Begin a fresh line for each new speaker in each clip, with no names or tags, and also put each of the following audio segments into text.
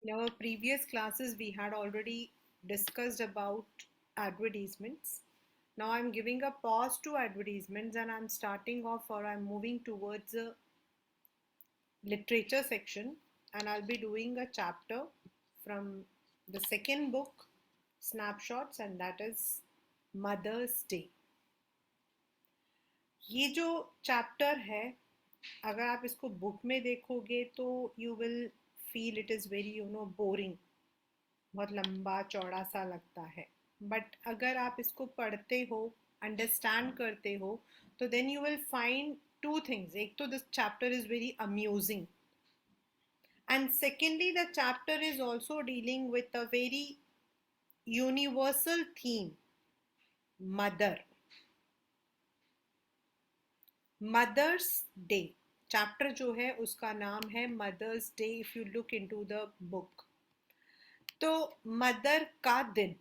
In our previous classes, we had already discussed about advertisements. Now I'm giving a pause to advertisements and I'm starting off or I'm moving towards a literature section, and I'll be doing a chapter from the second book, Snapshots, and that is Mother's Day. ये जो chapter है, अगर आप इसको book में देखोगे तो you will feel it is very boring, बहुत लंबा चौड़ा सा लगता है. बट अगर आप इसको पढ़ते हो, अंडरस्टैंड करते हो, तो then you will find two things. एक तो this chapter is very amusing, and secondly the chapter is also dealing with a very universal theme: mother. Mother's day chapter जो है उसका नाम है mother's day. If you look into the book, तो mother का दिन.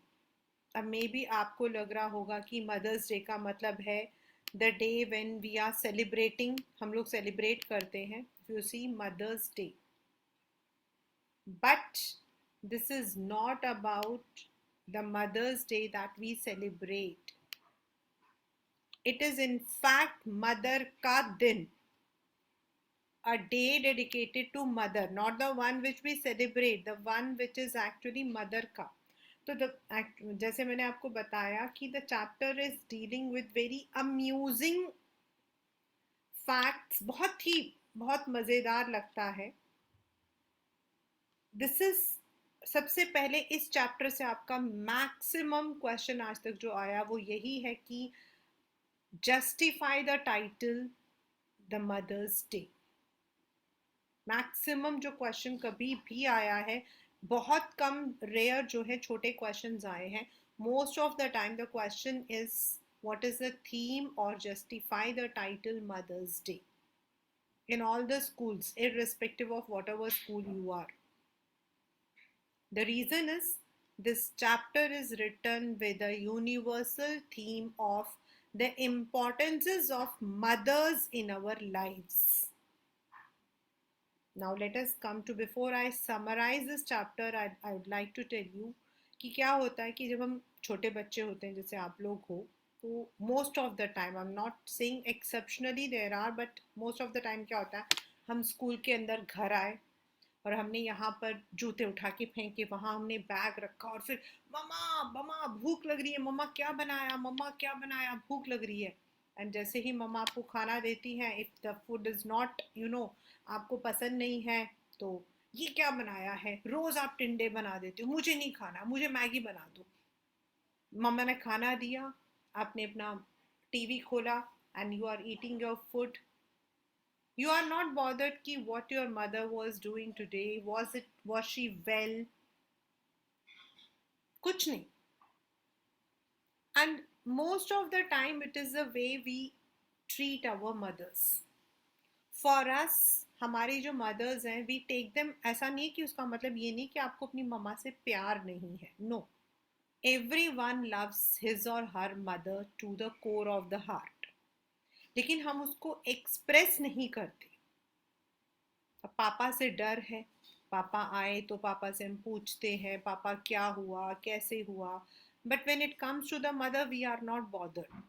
अब मे बी आपको लग रहा होगा कि मदर्स डे का मतलब है the day when we are celebrating, हम लोग सेलिब्रेट करते हैं. You see mother's day, but this is not about the mother's day that we celebrate. It is in fact mother का दिन, a day dedicated to mother, not the one which we celebrate, the one which is actually mother का. तो जैसे मैंने आपको बताया कि the chapter is dealing with very amusing facts. बहुत मज़ेदार लगता है. दिस इज सबसे पहले इस चैप्टर से आपका मैक्सिमम क्वेश्चन आज तक जो आया वो यही है कि justify the title the mother's day. Maximum जो क्वेश्चन कभी भी आया है, बहुत कम रेयर जो है छोटे क्वेश्चंस आए हैं. Most of the time the question is what is the theme और justify the title mother's day in all the schools, irrespective of whatever school you are. The reason is this chapter is written with a universal theme of the importances of mothers in our lives. Now let us come to, before I summarize this chapter, I would like to tell you कि क्या होता है कि जब हम छोटे बच्चे होते हैं जैसे आप लोग हो, तो most of the time, I am not saying exceptionally there are, but most of the time क्या होता है, हम स्कूल के अंदर घर आए और हमने यहाँ पर जूते उठा के फेंके, वहाँ हमने बैग रखा और फिर मम्मा मम्मा भूख लग रही है, मम्मा क्या बनाया, मम्मा क्या बनाया, भूख लग रही है. एंड जैसे ही मम्मा आपको खाना देती हैं, if the food is not आपको पसंद नहीं है, तो ये क्या बनाया है, रोज़ आप टिंडे बना देते हो, मुझे नहीं खाना, मुझे मैगी बना दो. मम्मा ने खाना दिया, आपने अपना टीवी खोला and you are eating your food. You are not bothered ki what your mother was doing today. Was she well? कुछ नहीं. And most of the time it is the way we treat our mothers. For us, हमारी जो mothers हैं, we take them, ऐसा नहीं कि उसका मतलब ये नहीं कि आपको अपनी मम्मा से प्यार नहीं है. No. Everyone loves his or her mother to the core of the heart. लेकिन हम उसको एक्सप्रेस नहीं करते. अब पापा से डर है, पापा आए तो पापा से हम पूछते हैं पापा क्या हुआ, कैसे हुआ. But when it comes to the mother we are not bothered.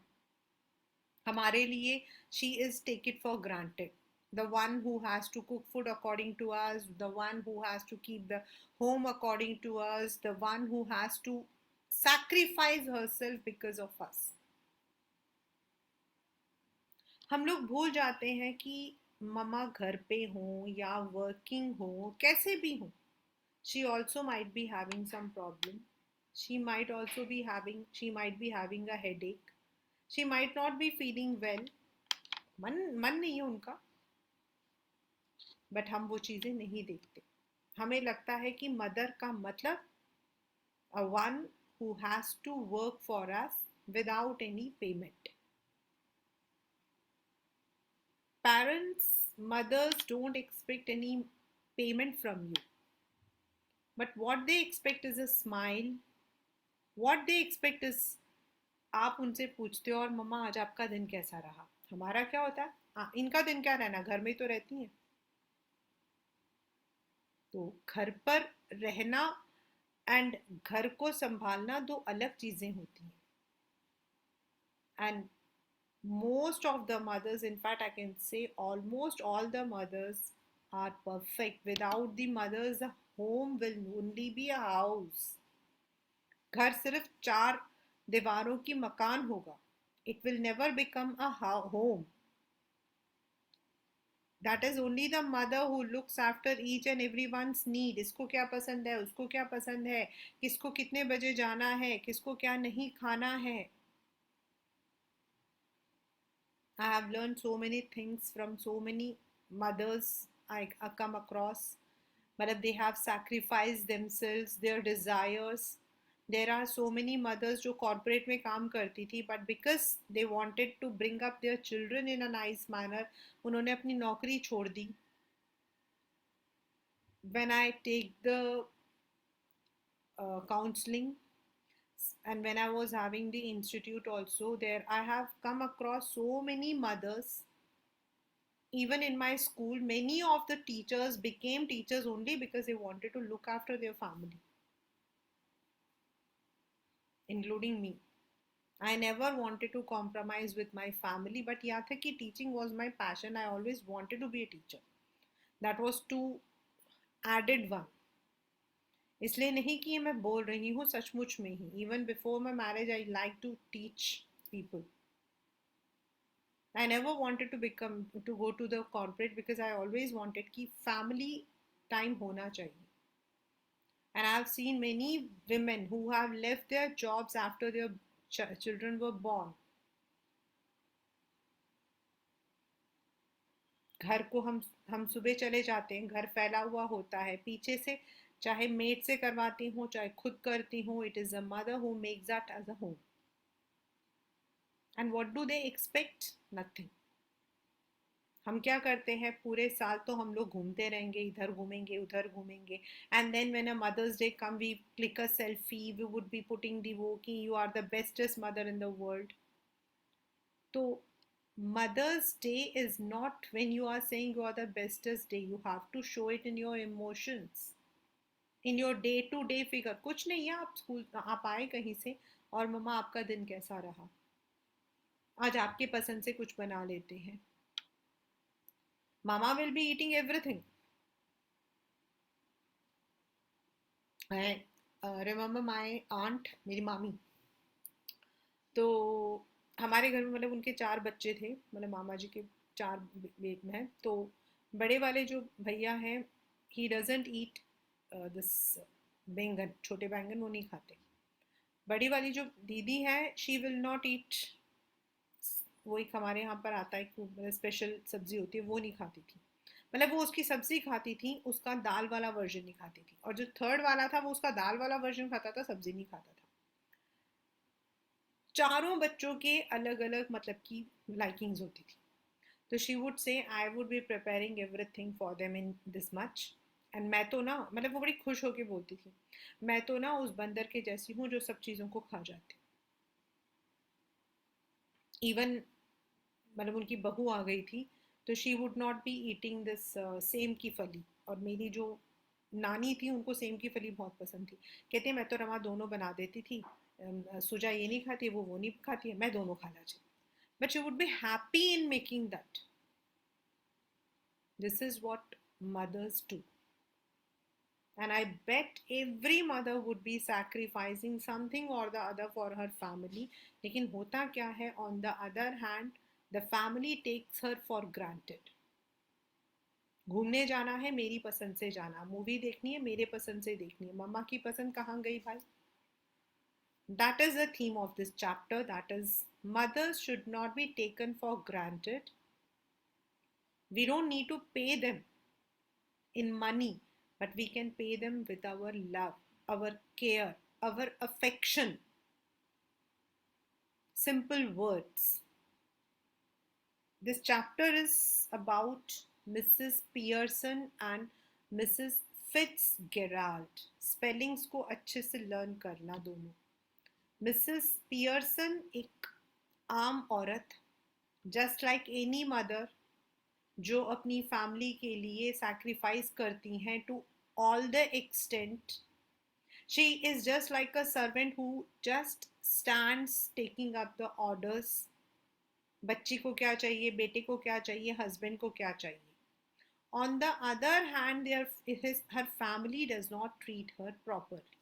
हमारे लिए she is take it for granted. The one who has to cook food according to us, the one who has to keep the home according to us, the one who has to sacrifice herself because of us. हम लोग भूल जाते हैं कि मम्मा घर पे हो या वर्किंग हो, कैसे भी हो, she also might be having some problem. She might be having a headache. She might not be feeling well. मन नहीं है उनका, बट हम वो चीज़ें नहीं देखते. हमें लगता है कि मदर का मतलब a one who has to work for us without any payment. Parents, mothers don't expect any payment from you. But what they expect is a smile. What they expect is आप उनसे पूछते हो और मम्मा आज आपका दिन कैसा रहा. हमारा क्या होता है, इनका दिन क्या रहना, घर में तो रहती हैं. तो घर पर रहना एंड घर को संभालना दो अलग चीजें होती हैं. And most of the mothers, in fact I can say almost all the mothers are perfect. Without the mothers the home will only be a house. घर सिर्फ चार दीवारों की मकान होगा. It will never become a home. That is only the mother who looks after each and everyone's need. इसको क्या पसंद है, उसको क्या पसंद है, किसको कितने बजे जाना है, किसको क्या नहीं खाना है. I have learned so many things from so many mothers I come across. But they have sacrificed themselves, their desires. There are so many mothers जो corporate में काम करती थी, but because they wanted to bring up their children in a nice manner, उन्होंने अपनी नौकरी छोड़ दी. When I take the counseling and when I was having the institute also, there I have come across so many mothers. Even in my school, many of the teachers became teachers only because they wanted to look after their family, including me. I never wanted to compromise with my family, but yeah, tha ki teaching was my passion. I always wanted to be a teacher. That was too added one. इसलिए नहीं कि ये मैं बोल रही हूँ, सचमुच में ही. Even before my marriage, I like to teach people. I never wanted to go to the corporate because I always wanted कि family time होना चाहिए. And I've seen many women who have left their jobs after their children were born. घर को हम सुबह चले जाते हैं, घर फैला हुआ होता है पीछे से, चाहे मेड से करवाती हूँ चाहे खुद करती हूँ. It is a mother who makes that as a home. And what do they expect? Nothing. हम क्या करते हैं, पूरे साल तो हम लोग घूमते रहेंगे, इधर घूमेंगे उधर घूमेंगे. And then when a mother's day come, we click a selfie, we would be putting the वो कि you are the bestest mother in the world. तो Mother's Day is not when you are saying you are the bestest day. You have to show it in your emotions, in your day to day figure. कुछ नहीं है, आप school आप आए कहीं से और मम्मा आपका दिन कैसा रहा, आज आपके पसंद से कुछ बना लेते हैं. Mama will be eating everything. I remember my aunt, मेरी मामी. तो हमारे घर में मतलब उनके चार बच्चे थे, मतलब मामा जी के चार बेट में हैं. तो बड़े वाले जो भैया हैं, ही डजेंट ईट दिस बैंगन, छोटे बैंगन वो नहीं खाते. बड़ी वाली जो दीदी है, शी विल नॉट ईट. वो एक हमारे यहाँ पर आता है, मतलब स्पेशल सब्जी होती है, वो नहीं खाती थी. मतलब वो उसकी सब्जी खाती थी, उसका दाल वाला वर्जन नहीं खाती थी. और जो थर्ड वाला था वो उसका दाल वाला वर्जन खाता था, सब्जी नहीं खाता था. चारों बच्चों के अलग अलग मतलब की लाइकिंग्स होती थी. तो she would say I would be preparing everything for them in this much. And मैं तो ना, मतलब वो बड़ी खुश होके बोलती थी, मैं तो ना उस बंदर के जैसी हूँ जो सब चीज़ों को खा जाती. इवन मतलब उनकी बहू आ गई थी, तो she would not be eating this same की फली. और मेरी जो नानी थी उनको सेम की फली बहुत पसंद थी. कहते हैं मैं तो रमा दोनों बना देती थी, सुजा ये नहीं खाती, वो नहीं खाती है, मैं दोनों खाना चाहिए. But she would be happy in making that. This is what mothers do. And I bet every mother would be sacrificing something or the other for her family. लेकिन होता क्या है, on the other hand, the family takes her for granted. घूमने जाना है मेरी पसंद से जाना, मूवी देखनी है मेरे पसंद से देखनी है, मम्मा की पसंद कहाँ गई भाई. That is the theme of this chapter. That is, mothers should not be taken for granted. We don't need to pay them in money, but we can pay them with our love, our care, our affection. Simple words. This chapter is about Mrs. Pearson and Mrs. Fitzgerald. Spellings को अच्छे से learn करना दोनों. Mrs. Pearson एक आम औरत, just like any mother, जो अपनी फैमिली के लिए सैक्रिफाइस करती हैं to all the extent. She is just like a servant who just stands taking up the orders. बच्ची को क्या चाहिए, बेटे को क्या चाहिए, हस्बैंड को क्या चाहिए. On the other hand, her family does not treat her properly.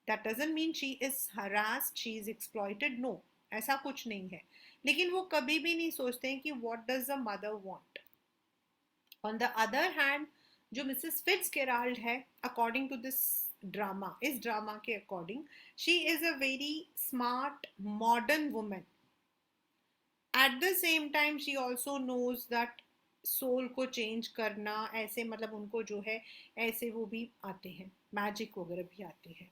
That doesn't mean she is harassed, she is exploited. No, ऐसा कुछ नहीं है. लेकिन वो कभी भी नहीं सोचते हैं कि what does the mother want. On the other hand, जो मिसेस फिट्जगेराल्ड है, according to this drama, इस ड्रामा के according, she is a very smart modern woman. At the same time, she also knows that soul को change करना, ऐसे मतलब उनको जो है ऐसे वो भी आते हैं, मैजिक वगैरह भी आते हैं.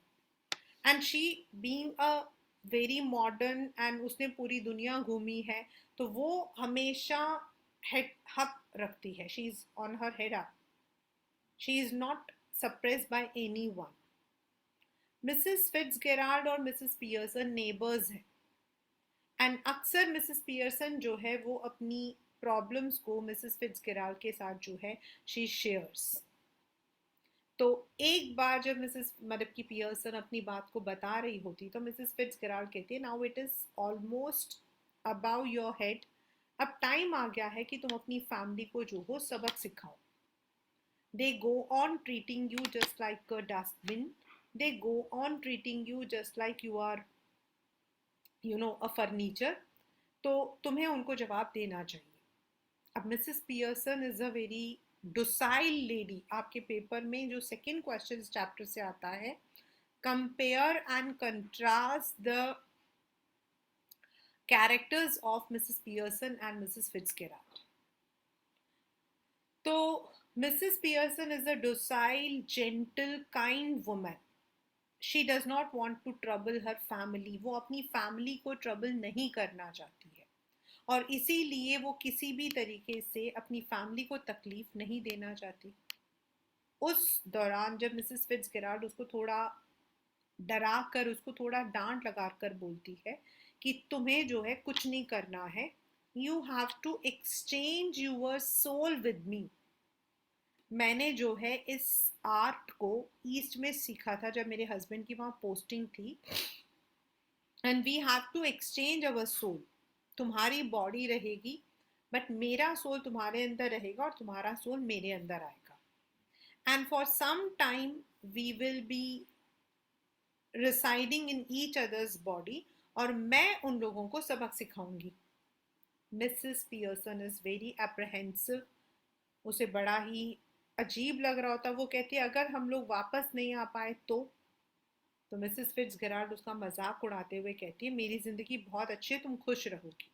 And she being a very modern, and उसने पूरी दुनिया घूमी है, तो वो हमेशा हेड अप रखती है. She is on her head up. She is not suppressed bye anyone. Mrs Fitzgerald और मिसेस पियर्सन नेबर्स हैं, एंड अक्सर मिसेस पियर्सन जो है वो अपनी प्रॉब्लम्स को मिसेस फिट्जगेराल्ड के साथ जो है शी शेयर्स. तो एक बार जब मिसेस मतलब की पियर्सन अपनी बात को बता रही होती तो मिसेस फिट्जगेराल्ड कहती है, now it is almost about your head. अब टाइम आ गया है कि तुम अपनी फैमिली को जो हो सबक सिखाओ. They go on treating you just like a dustbin. They go on treating you just like you are a furniture. तो तुम्हें उनको जवाब देना चाहिए. अब Mrs Pearson is a very docile lady. आपके पेपर में जो सेकेंड क्वेश्चन इस चैप्टर से आता है, compare and contrast the characters of Mrs Pearson and Mrs Fitzgerald. तो Mrs Pearson is a docile, gentle, kind woman. She does not want to trouble her family. वो अपनी family को trouble नहीं करना चाहती है, और इसीलिए वो किसी भी तरीके से अपनी फैमिली को तकलीफ नहीं देना चाहती. उस दौरान जब मिसेस फिट्जगेराल्ड उसको थोड़ा डरा कर, उसको थोड़ा डांट लगा कर बोलती है कि तुम्हें जो है कुछ नहीं करना है, you have to exchange your soul with me. मैंने जो है इस आर्ट को ईस्ट में सीखा था जब मेरे हस्बैंड की वहाँ पोस्टिंग थी, and we have to exchange our soul. तुम्हारी बॉडी रहेगी बट मेरा सोल तुम्हारे अंदर रहेगा और तुम्हारा सोल मेरे अंदर आएगा. And for some time we will be residing in each others body, और मैं उन लोगों को सबक सिखाऊंगी. Mrs Pearson is very apprehensive. उसे बड़ा ही अजीब लग रहा होता. वो कहती है अगर हम लोग वापस नहीं आ पाए तो मिसेस फिट्जगेराल्ड उसका मजाक उड़ाते हुए कहती है, मेरी जिंदगी बहुत अच्छी है, तुम खुश रहोगी.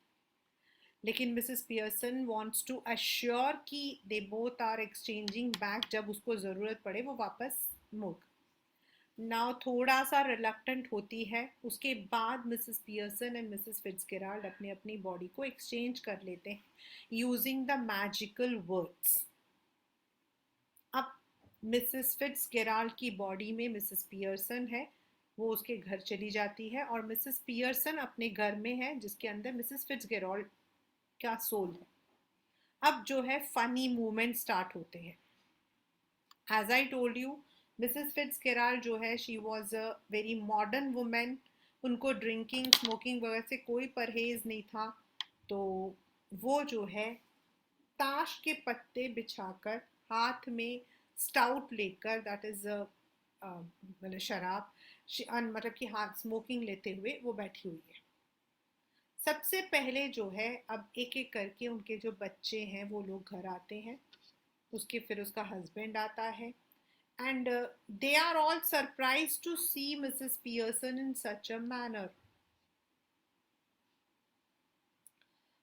लेकिन Mrs Pearson wants to assure कि they both are exchanging back. जब उसको ज़रूरत पड़े वो वापस मुड़. नाउ थोड़ा सा रिलक्टेंट होती है. उसके बाद Mrs Pearson and Mrs Fitzgerald अपनी अपनी बॉडी को एक्सचेंज कर लेते हैं यूजिंग द मैजिकल वर्ड्स. अब मिसेस फिट्जगेराल्ड की बॉडी में मिसेस पियर्सन है, वो उसके घर चली जाती है, और मिसेस पियर्सन अपने घर में है जिसके अंदर मिसेस फिट्जगेराल्ड का सोल है. अब जो है फनी मूवमेंट स्टार्ट होते हैं. As I told you, Mrs Fitzgerald जो है she was a very modern women. उनको ड्रिंकिंग स्मोकिंग वगैरह से कोई परहेज नहीं था. तो वो जो है ताश के पत्ते बिछाकर, हाथ में स्टाउट लेकर, दैट इज मतलब शराब, मतलब कि हाथ स्मोकिंग लेते हुए वो बैठी हुई है. सबसे पहले जो है अब एक एक करके उनके जो बच्चे हैं वो लोग घर आते हैं. उसके फिर उसका हस्बैंड आता है, and they are all surprise to see Mrs Pearson in such a manner.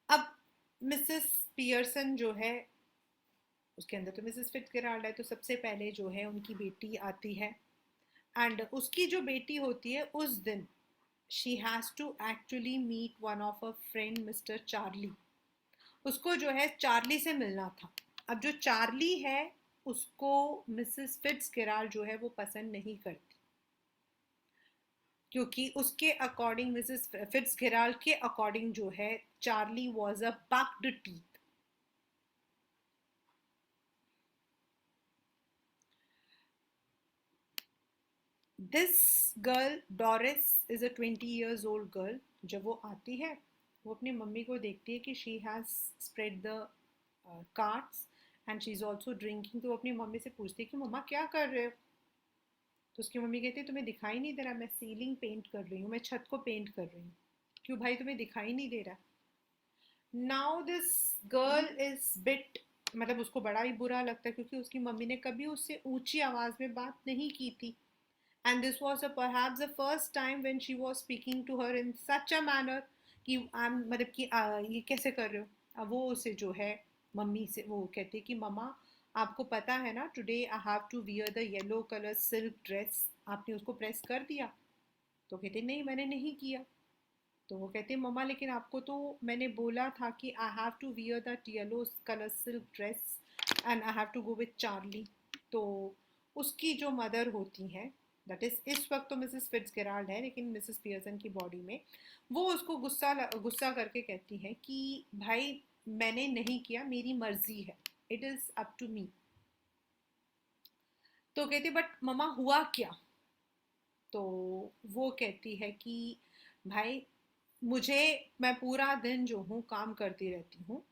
अब मिसेस पियर्सन जो है, उसके अंदर तो मिसेस फिट्जगेराल्ड है, तो सबसे पहले जो है उनकी बेटी आती है. एंड उसकी जो बेटी होती है उस दिन she has to actually meet one of her friend Mr. Charlie. उसको जो है चार्ली से मिलना था. अब जो चार्ली है उसको मिसेस फिट्जगेराल्ड जो है वो पसंद नहीं करती, क्योंकि उसके अकॉर्डिंग, मिसेस फिट्जगेराल्ड के अकॉर्डिंग जो है Charlie was a bucked teeth. This girl Doris is a 20 years old girl. जब वो आती है, वो अपनी मम्मी को देखती है कि she has spread the cards and she is also drinking. तो वो अपनी मम्मी से पूछती है कि मम्मा क्या कर रहे हो. तो उसकी मम्मी कहती है तुम्हें दिखाई नहीं दे रहा, मैं सीलिंग पेंट कर रही हूँ, मैं छत को पेंट कर रही हूँ. क्यों भाई, तुम्हें दिखाई नहीं दे रहा. Now this girl is bit, मतलब उसको बड़ा ही बुरा लगता है क्योंकि उसकी मम्मी ने कभी उससे ऊंची आवाज में बात नहीं की थी. And this was perhaps the first time when she was speaking to her in such a manner कि आई एम, मतलब कि ये कैसे कर रहे हो. अब वो उसे जो है मम्मी से वो कहती है कि मम्मा आपको पता है ना, today I have to wear the yellow colour silk dress, आपने उसको प्रेस कर दिया. तो कहते नहीं मैंने नहीं किया. तो वो कहते मम्मा लेकिन आपको तो मैंने बोला था कि I have to wear that yellow colour silk dress and I have to go with Charlie. तो उसकी जो मदर होती हैं, दैट इज इस वक्त तो मिसेस फिट्जगेराल्ड है लेकिन मिसेस पियर्सन की बॉडी में, वो उसको गुस्सा गुस्सा करके कहती है कि भाई मैंने नहीं किया, मेरी मर्जी है, it is up to me. तो कहती बट मम्मा हुआ क्या. तो वो कहती है कि भाई मुझे, मैं पूरा दिन जो हूँ काम करती रहती हूँ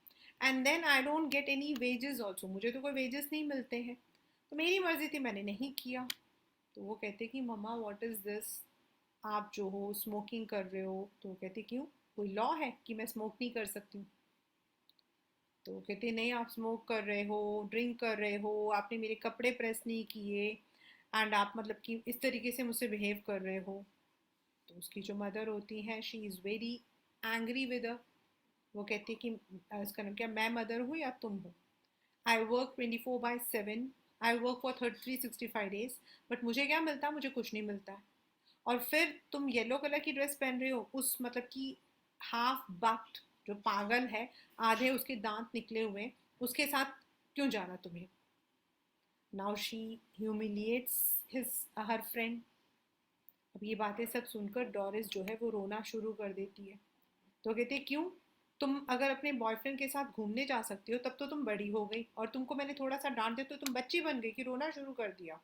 and then I don't get any wages also, मुझे तो कोई वेजेस नहीं मिलते हैं, तो मेरी मर्जी थी मैंने नहीं किया. तो वो कहते कि मम्मा व्हाट इज़ दिस, आप जो हो स्मोकिंग कर रहे हो. तो वो कहते क्यों, कोई लॉ है कि मैं स्मोक नहीं कर सकती हूँ. तो वो कहते नहीं आप स्मोक कर रहे हो, ड्रिंक कर रहे हो, आपने मेरे कपड़े प्रेस नहीं किए एंड आप मतलब कि इस तरीके से मुझसे बिहेव कर रहे हो. तो उसकी जो मदर होती हैं she is very angry with a. वो कहती है कि इसका नाम क्या, मैं मदर हूँ या तुम हो. I work 24/7, I work for 365 days, but मुझे क्या मिलता है, मुझे कुछ नहीं मिलता है. और फिर तुम येलो कलर की ड्रेस पहन रहे हो, उस मतलब कि हाफ बक्ड जो पागल है, आधे उसके दांत निकले हुए, उसके साथ क्यों जाना तुम्हें. Now she humiliates his her friend. अब ये बातें सब सुनकर डोरिस जो है वो रोना शुरू कर देती है. तो कहते क्यों, तुम अगर अपने बॉयफ्रेंड के साथ घूमने जा सकती हो तब तो तुम बड़ी हो गई, और तुमको मैंने थोड़ा सा डांट दिया तो तुम बच्ची बन गई कि रोना शुरू कर दिया.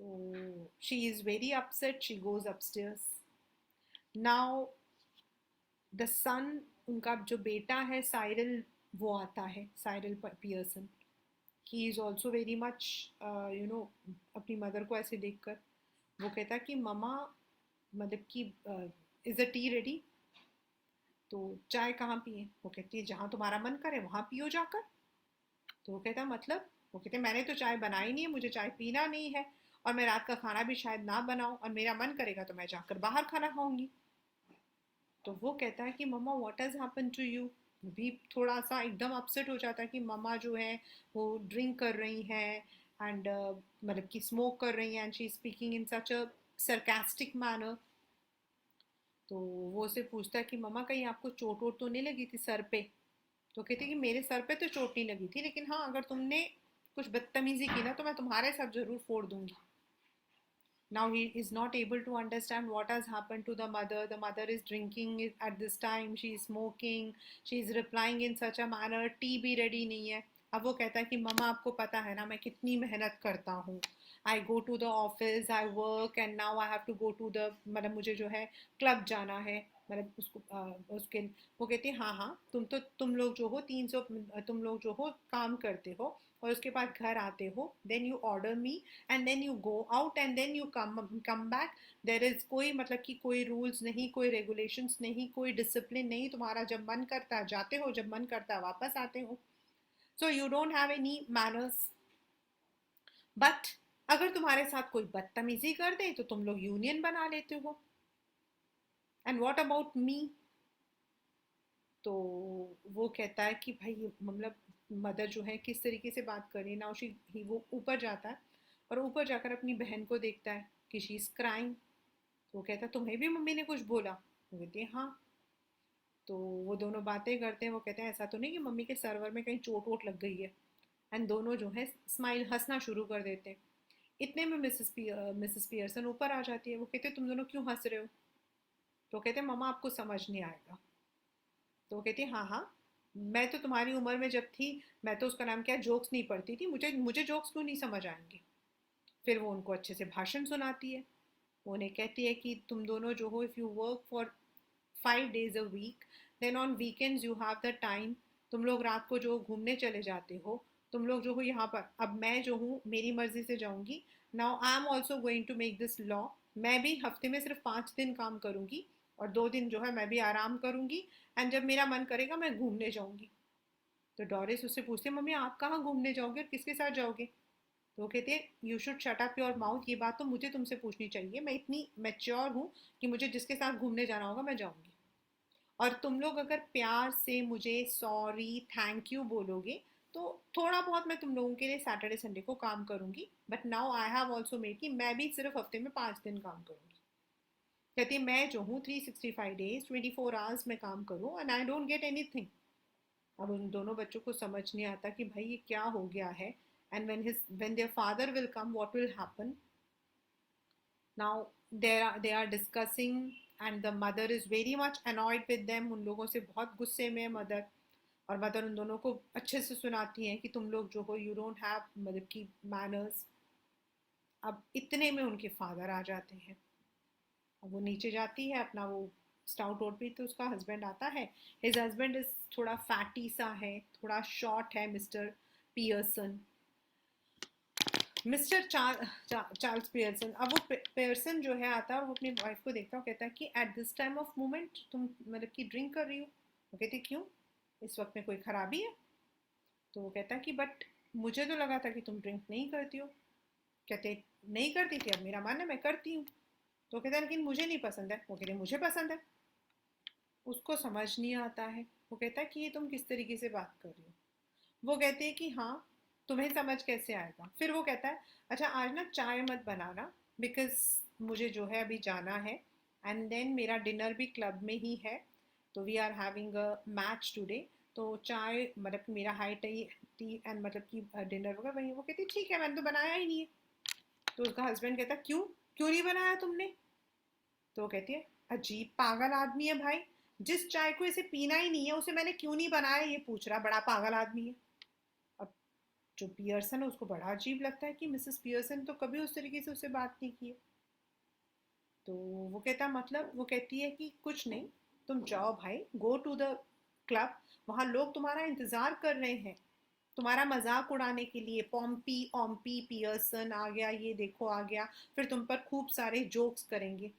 तो she is very upset, she goes upstairs. Now the son, उनका जो बेटा है साइरल, वो आता है, Cyril Pearson. He is also very much you know, अपनी मदर को ऐसे देखकर वो कहता है कि ममा, मतलब कि इज़ अ टी रेडी. तो चाय कहाँ पिए. वो कहती है जहाँ तुम्हारा मन करे वहाँ पियो जाकर. तो वो कहता मतलब, वो कहते मैंने तो चाय बनाई नहीं है, मुझे चाय पीना नहीं है, और मैं रात का खाना भी शायद ना बनाऊं, और मेरा मन करेगा तो मैं जाकर बाहर खाना खाऊंगी. तो वो कहता है कि mamma what has happen to you. भी थोड़ा सा एकदम अपसेट हो जाता है कि मम्मा जो है वो ड्रिंक कर रही हैं एंड मतलब कि स्मोक कर रही हैं and she is speaking in such a sarcastic manner. तो वो उसे पूछता है कि मम्मा कहीं आपको चोट वोट तो नहीं लगी थी सर पे. तो कहती कि मेरे सर पे तो चोट नहीं लगी थी, लेकिन हाँ अगर तुमने कुछ बदतमीजी की ना तो मैं तुम्हारे साथ जरूर फोड़ दूंगी. Now he is not able to understand what has happened to the mother. The mother is drinking at this time, she is smoking, she is replying in such a manner, T भी ready नहीं है. अब वो कहता है कि मम्मा आपको पता है ना मैं कितनी मेहनत करता हूँ, I go to the office, I work and now I have to go to the, मतलब मुझे जो है क्लब जाना है, मतलब उसको उसके. वो कहती है हाँ हाँ तुम लोग जो हो 300, तुम लोग जो हो काम करते हो और उसके बाद घर आते हो, then you order me and then you go out and then you come back. There is कोई मतलब कि कोई रूल्स नहीं, कोई रेगुलेशंस नहीं, कोई डिसिप्लिन नहीं, तुम्हारा जब मन करता है जाते हो, जब मन करता है वापस आते हो. So you don't have any manners. But अगर तुम्हारे साथ कोई बदतमीजी कर दे तो तुम लोग यूनियन बना लेते हो. And what about me. तो वो कहता है कि भाई मतलब मदर जो है किस तरीके से बात कर रही है. नाउ शी ही वो ऊपर जाता है और ऊपर जाकर अपनी बहन को देखता है कि शी इज क्राइंग. तो वो कहता है तुम्हें भी मम्मी ने कुछ बोला. वो कहती है हाँ. तो वो दोनों बातें करते हैं. वो कहते हैं ऐसा तो नहीं कि मम्मी के सर्वर में कहीं चोट वोट लग गई है. एंड दोनों जो है स्माइल हंसना शुरू कर देते हैं. इतने में मिसेस पियर्सन ऊपर आ जाती है. वो कहते हैं तुम दोनों क्यों हंस रहे हो. तो कहते हैं मम्मा आपको समझ नहीं आएगा. तो वो कहती है हाँ हाँ, मैं तो तुम्हारी उम्र में जब थी मैं तो उसका नाम क्या जोक्स नहीं पढ़ती थी, मुझे मुझे जोक्स क्यों नहीं समझ आएंगे. फिर वो उनको अच्छे से भाषण सुनाती है। वो उन्हें कहती है कि तुम दोनों जो हो, if you work for 5 days a week, then on weekends you have the time, तुम लोग रात को जो घूमने चले जाते हो, तुम लोग जो हो यहाँ पर, अब मैं जो हूँ मेरी मर्जी से जाऊँगी, now I am also going to make this law, मैं भी हफ्ते में सिर्फ 5 दिन काम करूँगी और 2 दिन जो है मैं भी आराम करूँगी, एंड जब मेरा मन करेगा मैं घूमने जाऊँगी। तो डॉरिस उससे पूछती है, मम्मी आप कहाँ घूमने जाओगे और किसके साथ जाओगे? तो वो कहते हैं, you should shut up your mouth, ये बात तो मुझे तुमसे पूछनी चाहिए, मैं इतनी मैच्योर हूँ कि मुझे जिसके साथ घूमने जाना होगा मैं जाऊँगी। और तुम लोग अगर प्यार से मुझे सॉरी थैंक यू बोलोगे तो थोड़ा बहुत मैं तुम लोगों के लिए सैटरडे संडे को काम करूंगी, but now I have also made कि मैं भी सिर्फ हफ्ते में 5 दिन काम करूंगी। कहती है मैं जो हूँ 365 days 24 hours में काम करूँ and I don't get any thing. अब उन दोनों बच्चों को समझ नहीं आता कि भाई ये क्या हो गया है, and when their father will come what will happen now, they are discussing and the mother is very much annoyed with them, उन लोगों से बहुत गुस्से में है मदर। और मदर उन दोनों को अच्छे से सुनाती हैं कि तुम लोग जो हो यू डोंट हैव मतलब की मैनर्स। अब इतने में उनके फादर आ जाते हैं। अब वो नीचे जाती है अपना वो स्टाउट ओट पी, तो उसका हस्बैंड आता है। हिज हस्बैंड इज थोड़ा फैटी सा है, थोड़ा शॉर्ट है, mister Pearson, mister Charles Pearson. अब वो पियर्सन जो है आता है और वो अपनी वाइफ को देखता है और कहता है कि at this time of moment तुम मतलब कि ड्रिंक कर रही हो? वो कहती क्यों, इस वक्त में कोई खराबी है? तो वो कहता है कि बट मुझे तो लगा था कि तुम ड्रिंक नहीं करती हो। कहते नहीं करती थी, अब मेरा मन है मैं करती हूँ। तो कहता है लेकिन मुझे नहीं पसंद है। वो कहते मुझे पसंद है। उसको समझ नहीं आता है। वो कहता है कि ये तुम किस तरीके से बात कर रही हो? वो कहती है कि हाँ, तुम्हें समझ कैसे आएगा? फिर वो कहता है अच्छा आज ना चाय मत बनाना, बिकॉज मुझे जो है अभी जाना है, एंड देन मेरा डिनर भी क्लब में ही है, तो we are having a match today, तो चाय मतलब कि मेरा हाई टी टी एंड मतलब कि डिनर वगैरह वही। वो कहती ठीक है, मैंने तो बनाया ही नहीं है। तो उसका हस्बैंड कहता क्यों, क्यों नहीं बनाया तुमने? तो वो कहती है अजीब पागल आदमी है भाई, जिस चाय को इसे पीना ही नहीं है उसे मैंने क्यों नहीं बनाया ये पूछ रहा, बड़ा पागल आदमी है। अब जो पियर्सन है उसको बड़ा अजीब लगता है कि मिसेस पियर्सन तो कभी उस तरीके से उससे बात नहीं की है। तो वो कहता मतलब, वो कहती है कि कुछ नहीं, तुम जाओ भाई, गो टू द क्लब, वहाँ लोग तुम्हारा इंतजार कर रहे हैं तुम्हारा मजाक उड़ाने के लिए। पॉम्पी ऑम्पी पियर्सन आ गया, ये देखो आ गया, फिर तुम पर खूब सारे जोक्स करेंगे।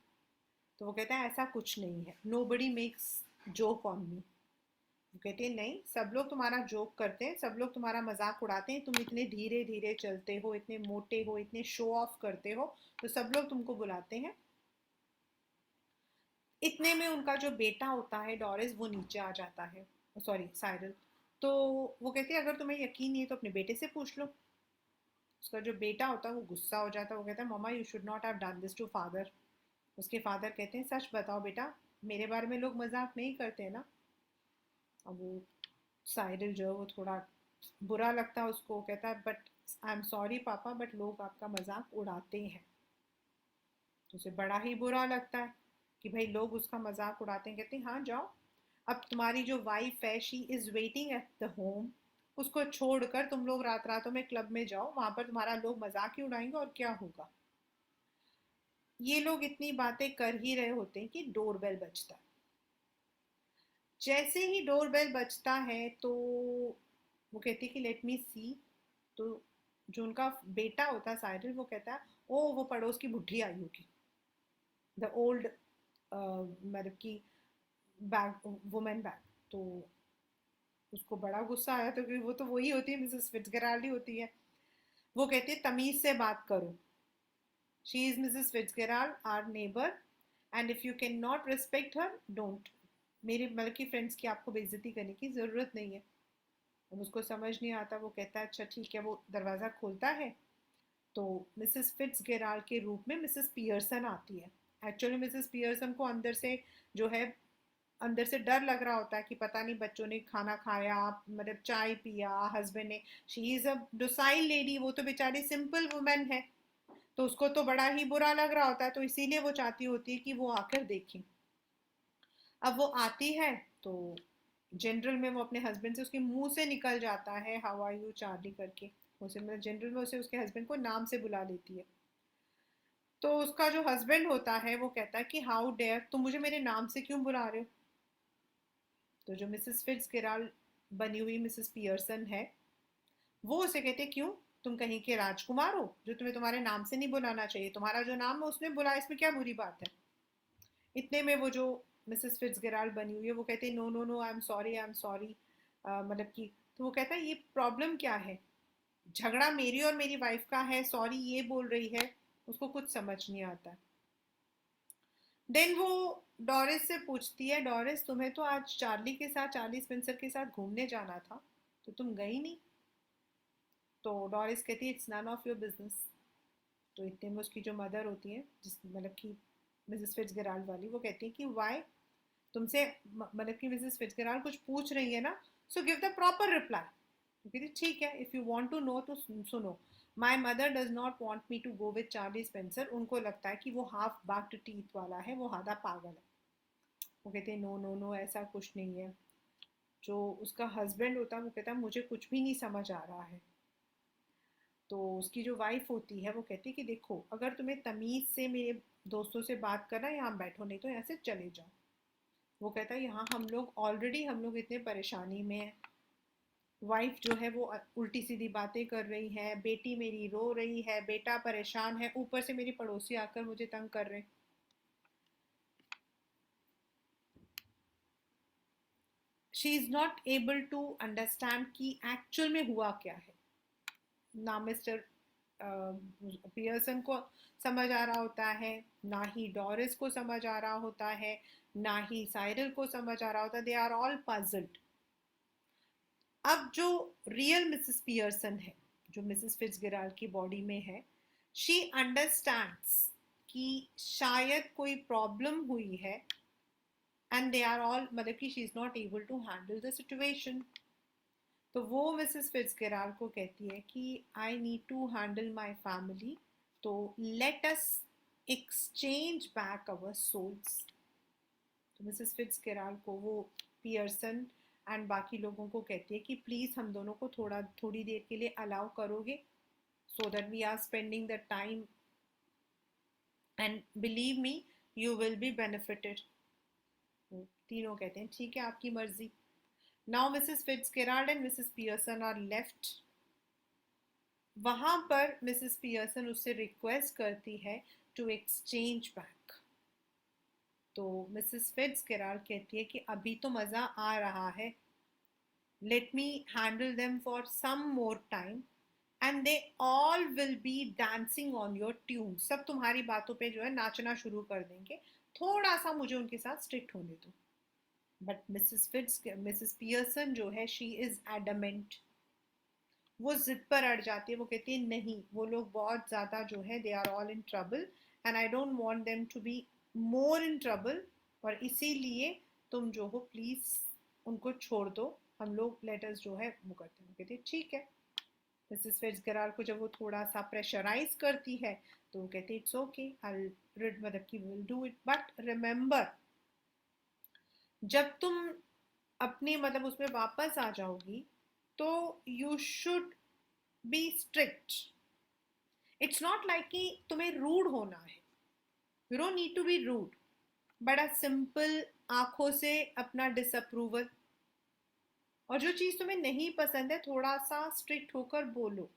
तो वो कहता है ऐसा कुछ नहीं है, nobody makes joke on me. वो कहती है नहीं, सब लोग तुम्हारा जोक करते हैं, सब लोग तुम्हारा मजाक उड़ाते हैं, तुम इतने धीरे धीरे चलते हो, इतने मोटे हो, इतने शो ऑफ करते हो, तो सब लोग तुमको बुलाते हैं। इतने में उनका जो बेटा होता है डॉरिस वो नीचे आ जाता है, सॉरी साइरल। तो वो कहती है अगर तुम्हें यकीन नहीं है तो अपने बेटे से पूछ लो। उसका जो बेटा होता है वो गुस्सा हो जाता है, वो कहता है mamma you should not have done this to father. उसके फादर कहते हैं सच बताओ बेटा, मेरे बारे में लोग मजाक नहीं करते ना? अब वो साइरल जो है वो थोड़ा बुरा लगता है उसको, कहता है बट आई एम सॉरी पापा, बट लोग आपका मजाक उड़ाते हैं। तो उसे बड़ा ही बुरा लगता है कि भाई लोग उसका मजाक उड़ाते हैं। कहते हैं हाँ जाओ, अब तुम्हारी जो वाइफ है she is waiting at the home, उसको छोड़कर तुम लोग रात रातों में क्लब में जाओ, वहां पर तुम्हारा लोग मजाक ही उड़ाएंगे और क्या होगा। ये लोग इतनी बातें कर ही रहे होते हैं कि डोरबेल बजता है। जैसे ही डोरबेल बजता है तो वो कहती है कि लेट मी सी। तो जो उनका बेटा होता है साइरल, वो कहता है ओ वो पड़ोस की बुढ़ी आई होगी, द ओल्ड मतलब की बैग वुमेन बैग। तो उसको बड़ा गुस्सा आया, तो क्योंकि वो तो वही होती है, मिसेस फिट्जगेराल्ड ही होती है। वो कहती है तमीज से बात करो, she is Mrs Fitzgerald our neighbour, and if you can not respect her don't. मेरे मतलब की फ्रेंड्स की आपको बेइज्जती करने की जरूरत नहीं है। अब उसको समझ नहीं आता, वो कहता है अच्छा ठीक है। वो दरवाज़ा खोलता है तो मिसेस फिट्जगेराल्ड के रूप में मिसेस पियर्सन आती है। एक्चुअली मिसेस पियर्सन को अंदर से जो है, अंदर से डर लग रहा होता है कि पता नहीं बच्चों ने खाना खाया, मतलब चाय पिया, हस्बैंड ने, she is a docile lady, वो तो बेचारी सिंपल वुमेन है, तो उसको तो बड़ा ही बुरा लग रहा होता है, तो इसीलिए वो चाहती होती है कि वो आकर देखें। अब वो आती है तो जनरल में वो अपने हस्बैंड से उसके मुंह से निकल जाता है हाउ आर यू चार्ली करके। उसे मतलब जनरल में उसे उसके हस्बैंड को नाम से बुला लेती है। तो उसका जो हस्बैंड होता है वो कहता है कि हाउ डेयर, तुम मुझे मेरे नाम से क्यों बुला रहे हो। तो जो मिसेस फिट्जगेराल्ड बनी हुई मिसेस पियर्सन है, वो उसे कहते क्यों, तुम कहीं के राजकुमार हो जो तुम्हें तुम्हारे नाम से नहीं बुलाना चाहिए, तुम्हारा जो नाम है उसने बुलाया, इसमें क्या बुरी बात है। इतने में वो जो मिसेस फिट्जगेराल्ड बनी हुई है वो कहते हैं no no no, I am sorry, I am sorry, मतलब कि, तो वो कहता है ये प्रॉब्लम क्या है, झगड़ा मेरी और मेरी वाइफ का है, सॉरी ये बोल रही है। उसको कुछ समझ नहीं आता। देन वो डॉरिस से पूछती है, डॉरिस तुम्हें तो आज चार्ली के साथ, चार्ली स्पेंसर के साथ घूमने जाना था, तो तुम गई नहीं। तो डॉरिस कहती है it's none of your business. तो इतने में उसकी जो मदर होती है, जिस मतलब कि मिसेस फिट्जगेराल्ड वाली, वो कहती है कि वाई, तुमसे मतलब कि मिसेस फिट्जगेराल्ड कुछ पूछ रही है ना, so give the proper reply. तो कहती ठीक है, if you want to know तो सुनो। My mother does not want me to go with Charlie Spencer, उनको लगता है कि वो हाफ बाक्ड टीथ वाला है, वो आधा पागल है। वो कहते हैं नो नो नो, ऐसा कुछ नहीं है। जो उसका हस्बैंड होता है वो कहता है मुझे कुछ भी नहीं समझ आ रहा है। तो उसकी जो वाइफ होती है वो कहती है कि देखो, अगर तुम्हें तमीज़ से मेरे दोस्तों से बात करना है यहाँ बैठो, नहीं तो यहाँ से चले जाओ। वो कहता है यहाँ हम लोग इतने परेशानी में हैं, वाइफ जो है वो उल्टी सीधी बातें कर रही है, बेटी मेरी रो रही है, बेटा परेशान है, ऊपर से मेरी पड़ोसी आकर मुझे तंग कर रहे हैं। She is not able to understand कि एक्चुअल में हुआ क्या है। ना मिस्टर पियर्सन को समझ आ रहा होता है, ना ही डॉरिस को समझ आ रहा होता है, ना ही साइरल को समझ आ रहा होता, दे आर ऑल पजल्ड। अब जो रियल मिसेस पियर्सन है, जो मिसेस फिट्जगेराल्ड की बॉडी में है, शी अंडरस्टैंड्स कि शायद कोई प्रॉब्लम हुई है, एंड दे आर ऑल मतलब कि she is not able to handle the situation. तो वो मिसेस फिट्जगेराल्ड को कहती है कि I need to handle my family, तो let us exchange back our souls. तो मिसेस फिट्जगेराल्ड को वो पियर्सन एंड बाकी लोगों को कहती है कि प्लीज़ हम दोनों को थोड़ी देर के लिए अलाउ करोगे, so that we are spending the time, and believe me you will be benefited. तीनों कहते हैं ठीक है, आपकी मर्जी। Now Mrs Fitzgerald and Mrs Pearson are left. वहां पर मिसेस पियर्सन उससे रिक्वेस्ट करती है टू एक्सचेंज बैक। तो मिसेस फिट्जगेराल्ड कहती है कि अभी तो मज़ा आ रहा है, let me handle them for some more time and they all will be dancing on your tune. सब तुम्हारी बातों पे जो है नाचना शुरू कर देंगे, थोड़ा सा मुझे उनके साथ स्ट्रिक्ट होने दो। बट मिसेस पियर्सन जो है, शी इज़ एडमेंट, वो जिद पर अड़ जाती है। वो कहती है नहीं, वो लोग बहुत ज़्यादा जो है they are all in trouble, and I don't want them to be more in trouble, और इसीलिए तुम जो हो प्लीज़ उनको छोड़ दो, हम लोग लेटर्स जो है वो करते हैं। वो कहती है ठीक है। मिसेस फिट्जगेराल्ड को जब वो थोड़ा सा प्रेशराइज करती है तो वो कहती है इट्स ओके, आई मतलब कि will do it, but remember जब तुम अपनी मतलब उसमें वापस आ जाओगी तो you should be strict. It's not like कि तुम्हें रूड होना है, you don't need to be rude, बड़ा सिंपल आंखों से अपना डिसअप्रूवल, और जो चीज़ तुम्हें नहीं पसंद है थोड़ा सा स्ट्रिक्ट होकर बोलो।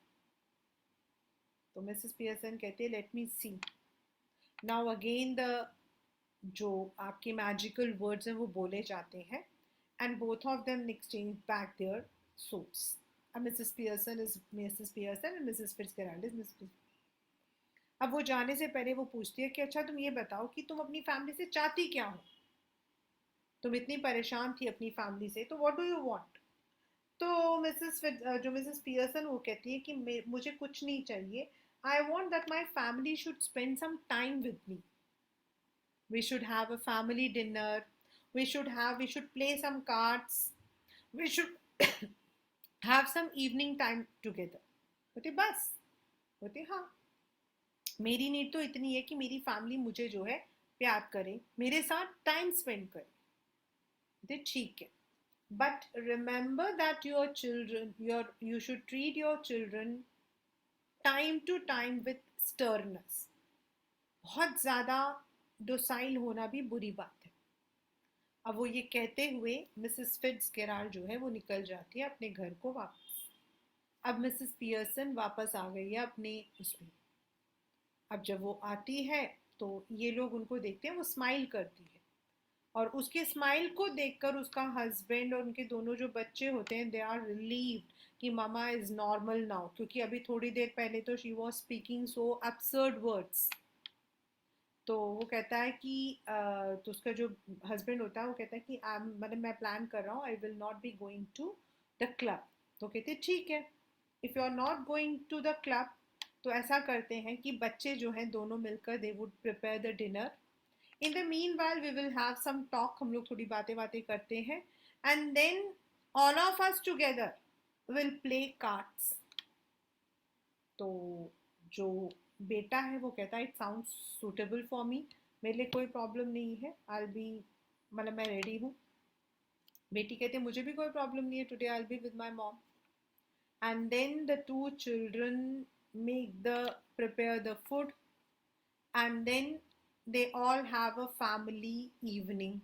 तो मिसेस पियर्सन कहती है let me see. Now again the जो आपके मैजिकल वर्ड्स हैं वो बोले जाते हैं, and both of them exchange back their suits. अब Mrs Pearson is Mrs Pearson and Mrs Fitzgerald is Mrs. अब वो जाने से पहले वो पूछती है कि अच्छा तुम ये बताओ कि तुम अपनी फैमिली से चाहती क्या हो, तुम इतनी परेशान थी अपनी फैमिली से, तो व्हाट डू यू वांट। तो जो मिसेस पियर्सन वो कहती है कि मुझे कुछ नहीं चाहिए, I want that my family should spend some time with me, we should have a family dinner, we should play some cards, we should have some evening time together। बोलते बस, बोलते हाँ, मेरी नीड तो इतनी है कि मेरी फैमिली मुझे जो है प्यार करे, मेरे साथ टाइम स्पेंड करे। बोलते ठीक है, but remember that your children, you should treat your children time to time with sternness. बहुत ज़्यादा डोसाइल होना भी बुरी बात है. अब वो ये कहते हुए मिसेस फिट्स गेराल्ड जो है वो निकल जाती है अपने घर को वापस. अब मिसेस पियर्सन वापस आ गई है अपने उसमें. अब जब वो आती है तो ये लोग उनको देखते हैं, वो स्माइल करती है, और उसके स्माइल को देखकर उसका हस्बैंड और उनके दोनों जो बच्चे होते हैं दे आर रिलीव्ड कि मामा इज नॉर्मल नाउ, क्योंकि अभी थोड़ी देर पहले तो she was speaking so absurd words. तो वो कहता है कि तो उसका जो हस्बैंड होता है वो कहता है कि मतलब मैं प्लान कर रहा हूँ, I will not be going to the club. तो कहते हैं ठीक है, if you are not going to the club तो ऐसा करते हैं कि बच्चे जो हैं दोनों मिलकर they would prepare the dinner. In the mean while we will have some talk, हम लोग थोड़ी बातें बातें करते हैं, and then all of us together will play cards. तो जो बेटा है वो कहता है it sounds suitable for me, मेरे लिए कोई प्रॉब्लम नहीं है, आई बी मतलब मैं रेडी हूँ. बेटी कहते हैं मुझे भी कोई प्रॉब्लम नहीं है, today I be with my mom. And then the two children make the prepare the food, and then they all have a family evening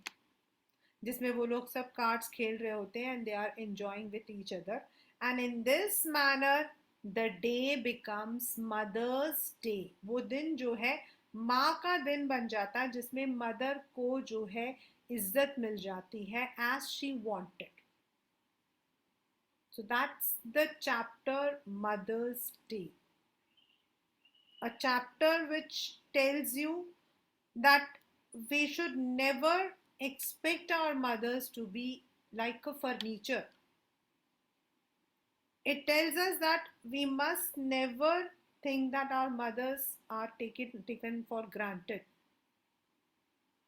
जिसमें वो लोग सब कार्ड्स खेल रहे होते हैं and they are enjoying with each other. And in this manner the day becomes mother's day. वो दिन जो है माँ का दिन बन जाता है, जिसमें मदर को जो है इज्जत मिल जाती है as she wanted. So that's the chapter Mother's Day. A chapter which tells you that we should never expect our mothers to be like a furniture. It tells us that we must never think that our mothers are taken for granted.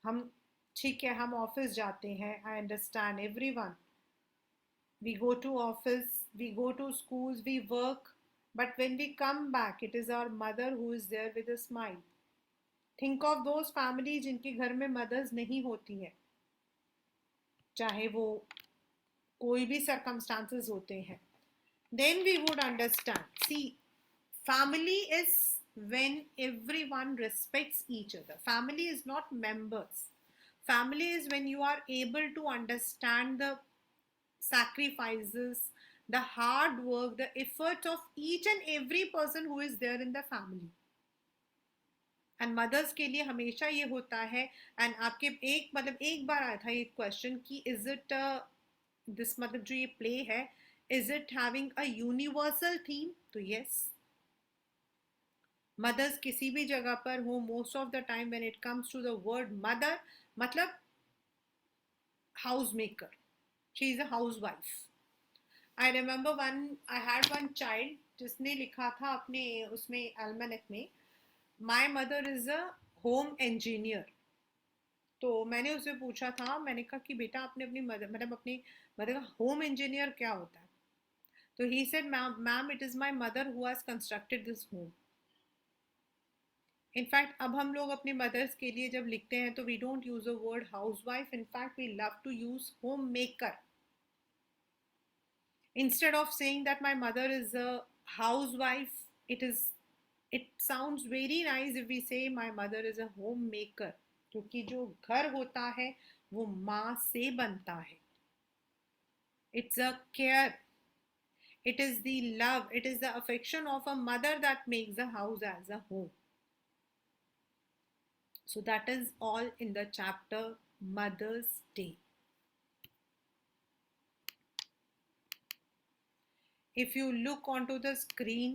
हम ठीक है, हम office जाते हैं, I understand everyone. We go to office, we go to schools, we work, but when we come back it is our mother who is there with a smile. Think of those families जिनके घर में mothers नहीं होती हैं, चाहे वो कोई भी circumstances होते हैं. Then we would understand. See, family is when everyone respects each other. Family is not members. Family is when you are able to understand the sacrifices, the hard work, the effort of each and every person who is there in the family. And mothers के लिए हमेशा ये होता है. And आपके एक बार आया था ये क्वेश्चन कि इज इट दिस मतलब जो ये प्ले है, is it having a universal theme? तो यस, मदर्स किसी भी जगह पर हो, most of the time when it comes to the word mother, मतलब house maker, she is a house wife. I remember I had one child जिसने लिखा था अपने उसमें एल्मेनेक में, my mother is a home engineer. तो मैंने उससे पूछा था, मैंने कहा कि बेटा आपने अपनी मदर मतलब अपनी मदर का होम इंजीनियर क्या होता है? तो he said ma'am it is my mother who has constructed this home. In fact अब हम लोग अपने मदर्स के लिए जब लिखते हैं तो we don't use a word house wife, in fact we love to use home maker. Instead of saying that my mother is a housewife, it sounds very nice if we say my mother is a homemaker, क्योंकि जो घर होता है वो माँ से बनता है. It's a care, it is the love, it is the affection of a mother that makes the house as a home. So that is all in the chapter Mother's Day. If you look onto the screen,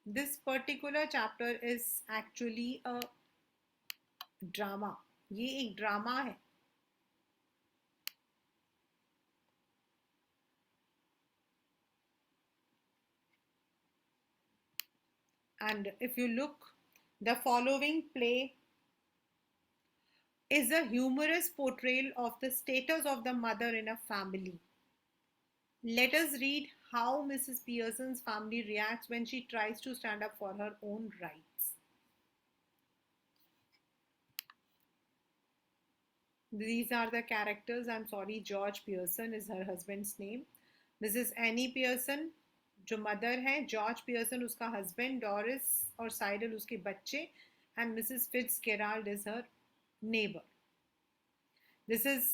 this particular chapter is actually a drama. ये एक drama है. And if you look, the following play is a humorous portrayal of the status of the mother in a family. Let us read how Mrs. Pearson's family reacts when she tries to stand up for her own rights. These are the characters. I'm sorry, George Pearson is her husband's name. This is Annie Pearson. जो mother है, George Pearson उसका husband, Doris और Cyril उसके बच्चे, and Mrs Fitzgerald is her neighbour. This is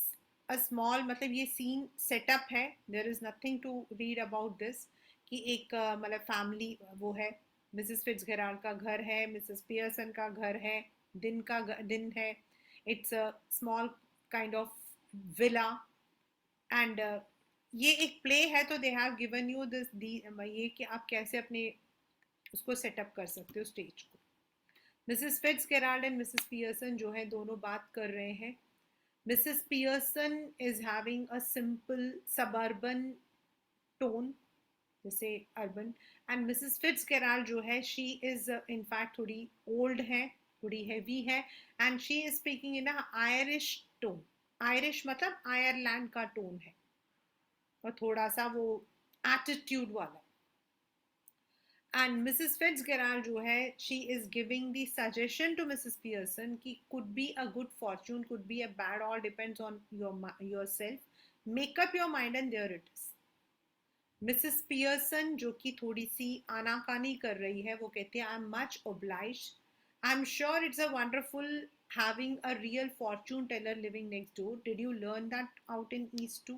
a small, मतलब ये scene setup है, there is nothing to read about this, कि एक मतलब फैमिली वो है, मिसेस फिट्जगेराल्ड का घर है, मिसेस पियर्सन का घर है, दिन है, it's a small kind of villa, and ये एक प्ले है, तो they have given you this ये कि आप कैसे अपने उसको सेटअप कर सकते हो स्टेज को. Mrs Fitzgerald and Mrs Pearson जो है दोनों बात कर रहे हैं. Mrs Pearson is having a simple suburban tone, जैसे अर्बन, एंड मिसेस फिट्जगेराल्ड जो है शी इज इनफैक्ट थोड़ी ओल्ड है, थोड़ी हैवी है, and she is speaking in a Irish tone. Irish मतलब आयरलैंड का टोन है, और थोड़ा सा वो एटीट्यूड वाला. एंड मिसेस फिट्जगेराल्ड जो है she is giving the suggestion to Mrs Pearson कि could be a good fortune, could be a bad, all depends on your self, make up your mind and there it is. Mrs Pearson जो कि थोड़ी सी आनाकानी कर रही है, वो कहती है I am much oblige, I am sure it's a wonderful having a real fortune teller living next door. Did you learn that out in East too?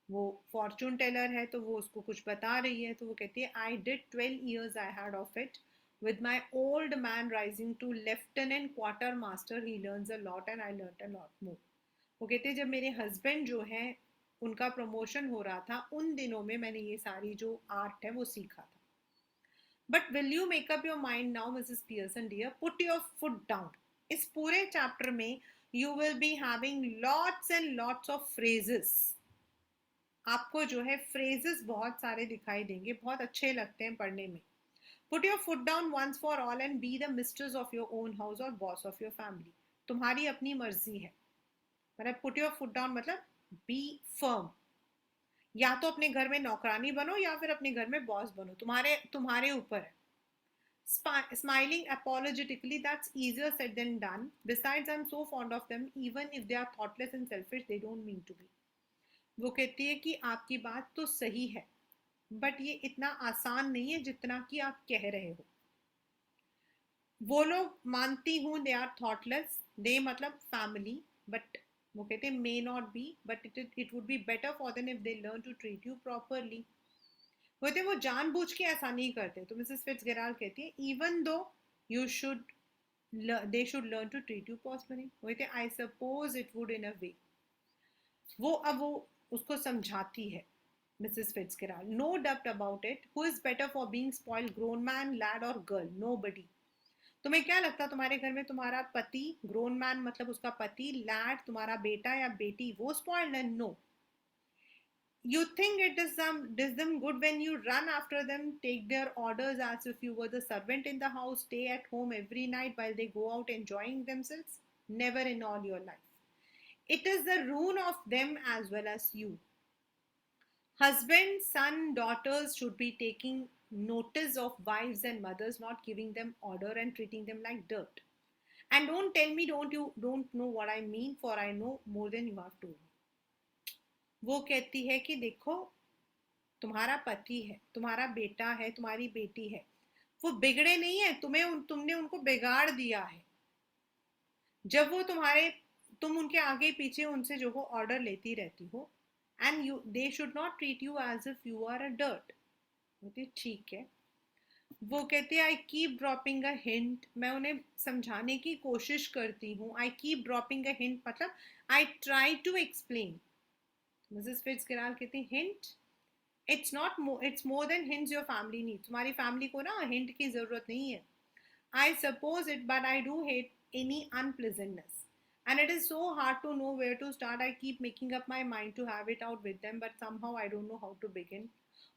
वो फॉर्चून टेलर है तो वो उसको कुछ बता रही है, तो वो कहती है I did 12 years I had of it with my old man rising to lieutenant quartermaster he learns a lot and I learned a lot more. वो कहते हैं जब मेरे हस्बैंड जो है उनका प्रमोशन हो रहा था, उन दिनों में मैंने ये सारी जो आर्ट है वो सीखा था. But will you make up your mind now Mrs Pearson dear, put your foot down. इस पूरे चैप्टर में you will be having lots and lots of phrases. आपको जो है फ्रेजेस बहुत सारे दिखाई देंगे, बहुत अच्छे लगते हैं पढ़ने में. Put your foot down once for all and be the mistress of your own house और बॉस ऑफ योर फैमिली. तुम्हारी अपनी मर्जी है, मतलब पुट योर फुट डाउन मतलब बी फर्म. या तो अपने घर में नौकरानी बनो या फिर अपने घर में बॉस बनो, तुम्हारे तुम्हारे ऊपर है. Smiling apologetically, that's easier said than done. Besides, I'm so fond of them, even if they are thoughtless and selfish, they don't mean to be. वो कहती है कि आपकी बात तो सही है, बट ये इतना आसान नहीं है जितना कि आप कह रहे हो. वो लोग मानती हूँ दे आर थॉटलेस, दे मतलब फैमिली, बट वो कहते हैं may not be, but it would be better for them if they learn to treat you properly. कहते वो जानबूझ के ऐसा नहीं करते. तो मिसेस फिट्जगेराल्ड कहती है even though you should they should learn to treat you personally. कहते I suppose it would in a way. वो उसको समझाती है Mrs Fitzgerald. No doubt about it, who is better for being spoiled, grown man, lad or girl? Nobody. तुम्हें क्या लगता है तुम्हारे घर में तुम्हारा पति, ग्रोन मैन मतलब उसका पति, लैड तुम्हारा बेटा या बेटी, वो स्पॉइल्ड है? No. You think it does them good when you run after them, take their orders as if you were the servant in the house, stay at home every night while they go out enjoying themselves? Never in all your life. It is the ruin of them as well as you. Husband, son, daughters should be taking notice of wives and mothers, not giving them order and treating them like dirt. And don't tell me don't know what I mean, for I know more than you have told me. वो कहती है कि देखो, तुम्हारा पति है, तुम्हारा बेटा है, तुम्हारी बेटी है, वो बिगड़े नहीं है, तुमने उनको बिगाड़ दिया है. जब वो तुम उनके आगे पीछे उनसे जो वो ऑर्डर लेती रहती हो, and you they should not treat you as if you are a dirt. ठीक है. वो कहते हैं I keep dropping a hint, मैं उन्हें समझाने की कोशिश करती हूँ. I keep dropping a hint मतलब I try to explain. Mrs Fitzgerald कहती है hint, it's more than hints your family needs. तुम्हारी फैमिली को ना हिंट की जरूरत नहीं है. I suppose it, but I do hate any unpleasantness. And it is so hard to know where to start. I keep making up my mind to have it out with them, but somehow I don't know how to begin.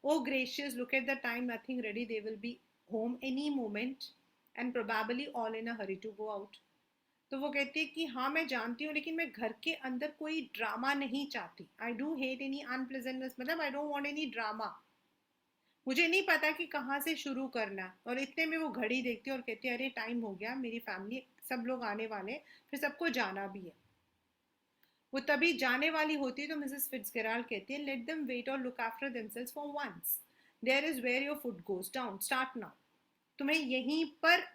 Oh gracious, look at the time, nothing ready. They will be home any moment and probably all in a hurry to go out. तो वो कहती है कि हाँ मैं जानती हूँ, लेकिन मैं घर के अंदर कोई ड्रामा नहीं चाहती. I do hate any unpleasantness, मतलब I don't want any drama. मुझे नहीं पता कि कहाँ से शुरू करना. और इतने में वो घड़ी देखती है और कहती है अरे टाइम हो गया, मेरी फैमिली सब लोग आने वाले, फिर सबको जाना भी है. वो तभी जाने वाली होती है तो मिसेस फिट्जगेराल्ड कहती है लेट देम वेट और look after themselves for once. There is where your foot goes down, start now. तुम्हें यहीं पर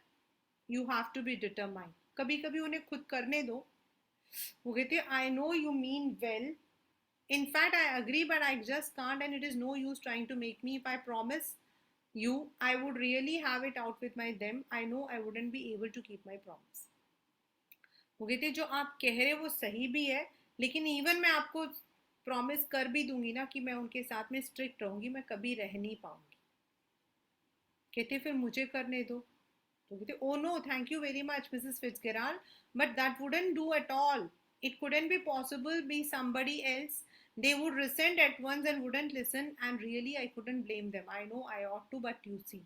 you have to be determined. कभी कभी उन्हें खुद करने दो. वो कहते हैं I know you mean well. In fact, I agree, but I just can't, and it is no use trying to make me. If I promise you, I would really have it out with my them. I know I wouldn't be able to keep my promise. वो कहते जो आप कह रहे वो सही भी है, लेकिन इवन मैं आपको प्रॉमिस कर भी दूंगी ना कि मैं उनके साथ में स्ट्रिक्ट रहूंगी, मैं कभी रह नहीं पाऊंगी. कहते फिर मुझे करने दो. तो कहते oh no thank you very much Mrs Fitzgerald, but that wouldn't do at all. It couldn't be possible be somebody else. They would resent at once and wouldn't listen, and really I couldn't blame them. I know I ought to, but you see.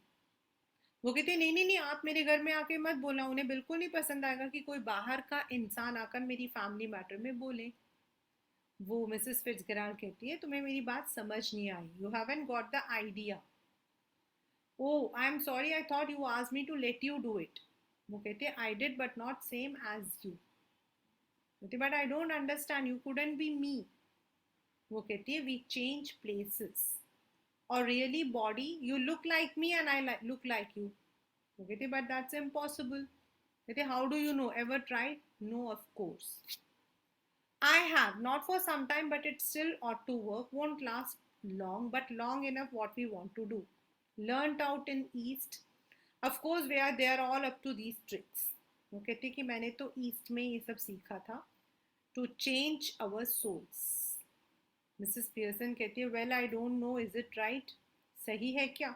वो कहते नहीं नहीं नहीं, आप मेरे घर में आके मत बोलना. उन्हें बिल्कुल नहीं पसंद आएगा कि कोई बाहर का इंसान आकर मेरी फैमिली मैटर में बोले. वो मिसेस फिट्जगेराल्ड कहती है तुम्हें मेरी बात समझ नहीं आई. You haven't got the idea. Oh I am sorry, I thought you asked me to let you do it. वो कहते हैं I did but not same as you. But I don't understand, you couldn't be me. वो कहती है we change places. और really body you look like me and I look like you. वो कहती है बट दैट्स इम्पॉसिबल. कहते how do you know, ever tried? No of course. I have, not for some time, but it still ought to work. Won't last long, but long enough what we want to do. Learned out in East. Of course, they are all up to these tricks. वो कहते कि मैंने तो east में ये सब सीखा था. To change our souls. Mrs Pearson कहती है well I don't know is it right. सही है क्या?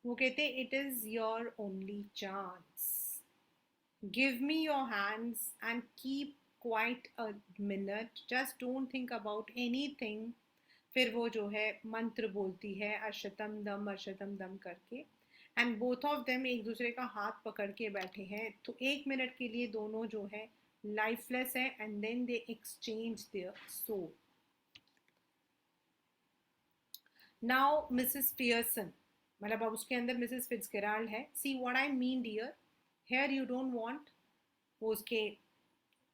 वो कहते it is your only chance. Give me your hands and keep quite a minute, just don't think about anything. फिर वो जो है मंत्र बोलती है अर्शतम दम करके. एंड बोथ ऑफ देम एक दूसरे का हाथ पकड़ के बैठे हैं. तो 1 मिनट के लिए दोनों जो है लाइफलेस है, and then they exchange their soul. Now Mrs Pearson, मतलब अब उसके अंदर मिसेस फिट्जगेराल्ड है. See what I mean dear, here you don't want. वो उसके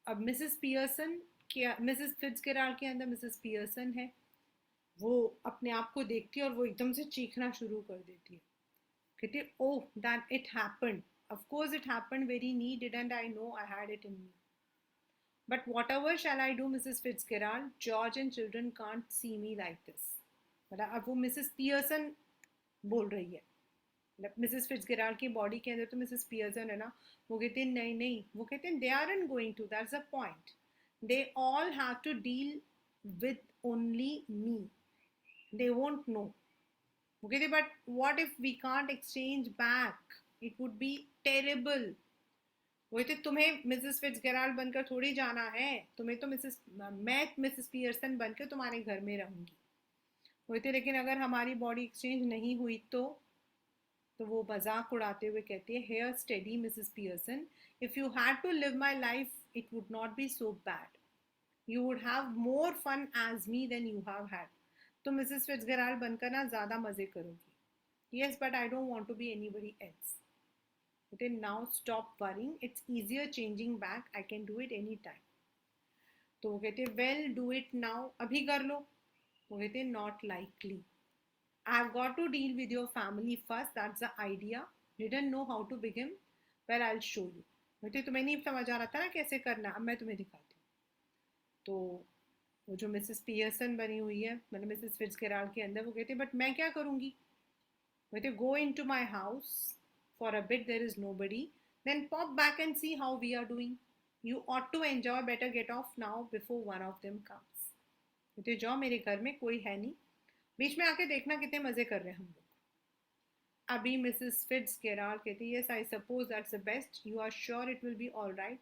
अब मिसेस पियर्सन के, मिसेस फिट्जगेराल्ड के अंदर मिसेस पियर्सन है. वो अपने आप को देखती है और वो एकदम से चीखना शुरू कर देती है. कहती है oh that it happened. Of course it happened, very needed, and I know I had it in me. But whatever shall I do, Mrs. Fitzgerald? George and children can't see me like this. मतलब अब वो Mrs Pearson बोल रही है. मतलब Mrs Fitzgerald की body के अंदर तो मिसेस पियर्सन है ना. वो कहते हैं नहीं नहीं, वो कहते हैं they aren't going to, that's the point. They all have to deal with only me. They won't know. वो कहते but what if we can't exchange back, it would be terrible. वही तो तुम्हें मिसेस फिट्जगेराल्ड बनकर थोड़ी जाना है. तुम्हें तो मैं मिसेस पियर्सन बनकर तुम्हारे घर में रहूंगी. वही तो, लेकिन अगर हमारी बॉडी एक्सचेंज नहीं हुई तो वो मजाक उड़ाते हुए कहती है here steady Mrs Pearson, if you had to live my life it would not be so bad. You would have more fun as me than you have had. तो मिसेस फिट्जगेराल्ड बनकर ना ज्यादा मजे करोगी. Yes but I don't want to be anybody else. Okay, now stop worrying. It's easier changing back. I can do it anytime. तो वो कहते well do it now. अभी कर लो. वो कहते not likely. I've got to deal with your family first. That's the idea. Didn't know how to begin. Well, I'll show you. कहते तुम्हें नहीं समझ आ रहा था ना कैसे करना, अब मैं तुम्हें दिखाती हूँ. तो वो जो मिसेस पियर्सन बनी हुई है, मतलब मिसेस फिट्जगेराल्ड के अंदर, वो कहते बट मैं क्या करूँगी. कहते go into my house. For a bit there is nobody, then pop back and see how we are doing. You ought to enjoy, better get off now before one of them comes. कहते जाओ, मेरे घर में कोई है नहीं, बीच में आके देखना कितने मजे कर रहे हैं हम लोग. अभी मिसेस फिट्जगेराल्ड कहती yes I suppose that's the best. You are sure it will be all right.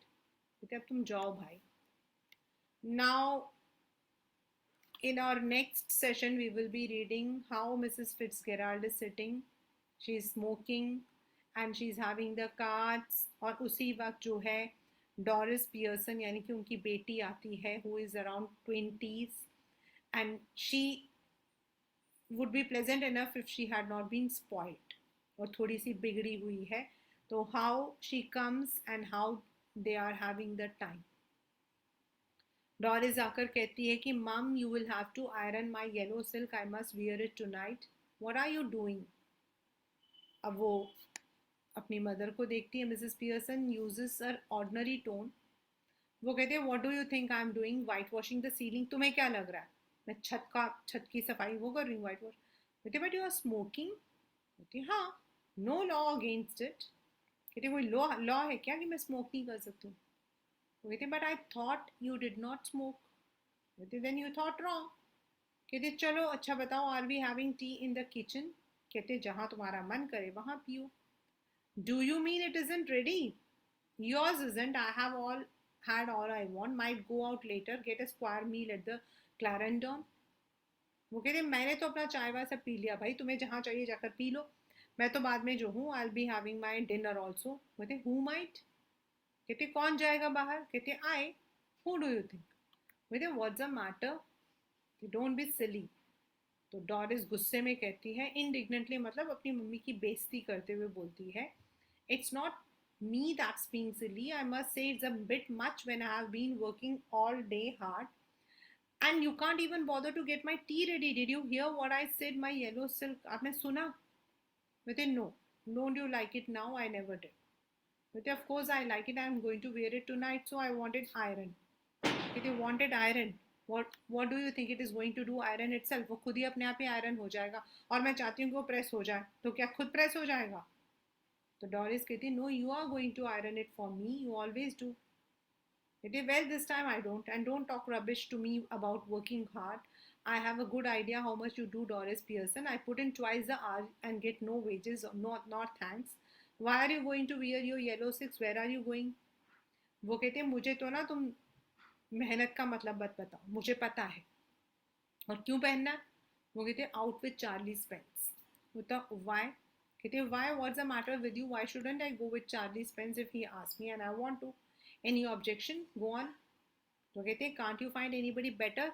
कहते अब तुम जाओ भाई. Now in our next session we will be reading how Mrs. Fitzgerald is sitting. She is smoking and she is having the cards. और उसी वक्त जो है डॉरिस पियर्सन यानी कि उनकी बेटी आती है who is around 20s and she would be pleasant enough if she had not been spoiled. और थोड़ी सी बिगड़ी हुई है. तो how she comes and how they are having the time. Doris आकर कहती है कि mum you will have to iron my yellow silk, I must wear it tonight. What are you doing? अब वो अपनी मदर को देखती है, Mrs Pearson uses a ordinary tone. वो कहते हैं what do you think I am doing? Whitewashing the ceiling. तुम्हें क्या लग रहा है मैं छत की सफाई वो कर रही हूँ, वाइट वॉश? कहते बट यू आर स्मोकिंग। कहती हाँ, नो लॉ अगेंस्ट इट। कहते कोई लॉ लॉ है क्या कि मैं स्मोक नहीं कर सकती हूँ? वो कहते but I thought you did not smoke. कहते देन यू थॉट रॉन्ग। कहते चलो अच्छा बताओ, are we having tea in the kitchen? कहते जहाँ तुम्हारा मन करे वहाँ पियो। Do you mean it isn't ready? Yours isn't. I have all had all I want. Might go out later, get a square meal at the Clarendon. वो कहते मैंने तो अपना चाय वाय सब पी लिया भाई, तुम्हें जहाँ चाहिए जाकर पी लो, मैं तो बाद में जो हूँ I be having my dinner also. कहते हु माइट? कहते कौन जाएगा बाहर? कहते I. Who do you think? कहते what's the matter? Don't be silly. तो डॉरिस गुस्से में कहती है, इंडिग्नेंटली मतलब अपनी मम्मी की बेइज्जती करते हुए बोलती है, it's not me that's being silly. I must say it's a bit much when I have been working all day hard and you can't even bother to get my tea ready. Did you hear what I said? My yellow silk. आपने सुना? Within no. Don't you like it now? I never did. But of course I like it. I'm going to wear it tonight. So I wanted iron. It wanted iron. What do you think it is going to do? Iron itself. वो खुद ही अपने आप ही iron हो जाएगा और मैं चाहती हूँ कि वो प्रेस हो जाए, तो क्या खुद प्रेस हो जाएगा? तो डॉरिस कहती no, you are going to iron it for me, you always do. कहती well this time I don't, and don't talk rubbish to me about working hard. I have a good idea how much you do, Doris Pearson. I put in twice the hour and get no wages, not thanks. Why are you going to wear your yellow six? Where are you going? वो कहते हैं मुझे तो ना तुम मेहनत का मतलब मत बताओ, मुझे पता है। और क्यों पहनना है? वो कहते आउट विथ चार्ली स्पेंस। होता वाई? कहते why, what's the matter with you? Why shouldn't I go with Charlie Spence if he ask me and I want to? Any objection? Go on. तो कहते can't you find anybody better?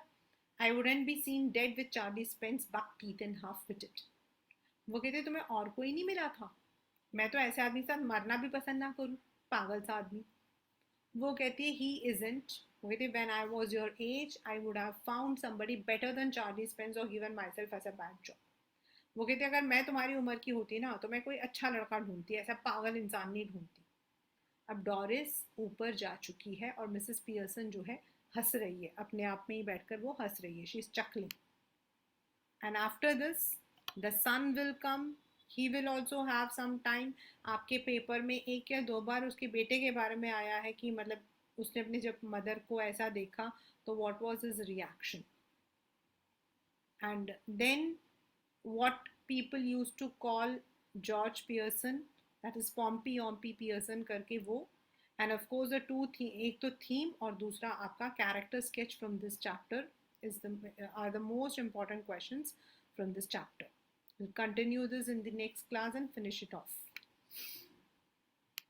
I wouldn't be seen dead with Charlie Spence buck teeth and half witted. वो कहते तुम्हें और कोई नहीं मिला था? मैं तो ऐसे आदमी के साथ मरना भी पसंद ना करूँ, पागल सा आदमी। वो कहती है ही इजंट। वो कहती है when I was your age I would have found somebody better than Charlie Spence और given myself as a bad job. वो कहती है अगर मैं तुम्हारी उम्र की होती ना तो मैं कोई अच्छा लड़का ढूंढती, ऐसा पागल इंसान नहीं ढूंढती। अब डॉरिस ऊपर जा चुकी है और मिसेस पियर्सन जो है हंस रही है, अपने आप में ही बैठकर वो हंस रही है, she is chuckling. And after this the son will come, he will also have some time. आपके पेपर में एक या दो बार उसके बेटे के बारे में आया है कि मतलब उसने अपनी जब मदर को ऐसा देखा तो what was his reaction. And then what people used to call George Pearson, that is Pompey Pearson करके वो। and of course the two एक तो theme और दूसरा आपका character sketch from this chapter is are the most important questions from this chapter. We'll continue this in the next class and finish it off.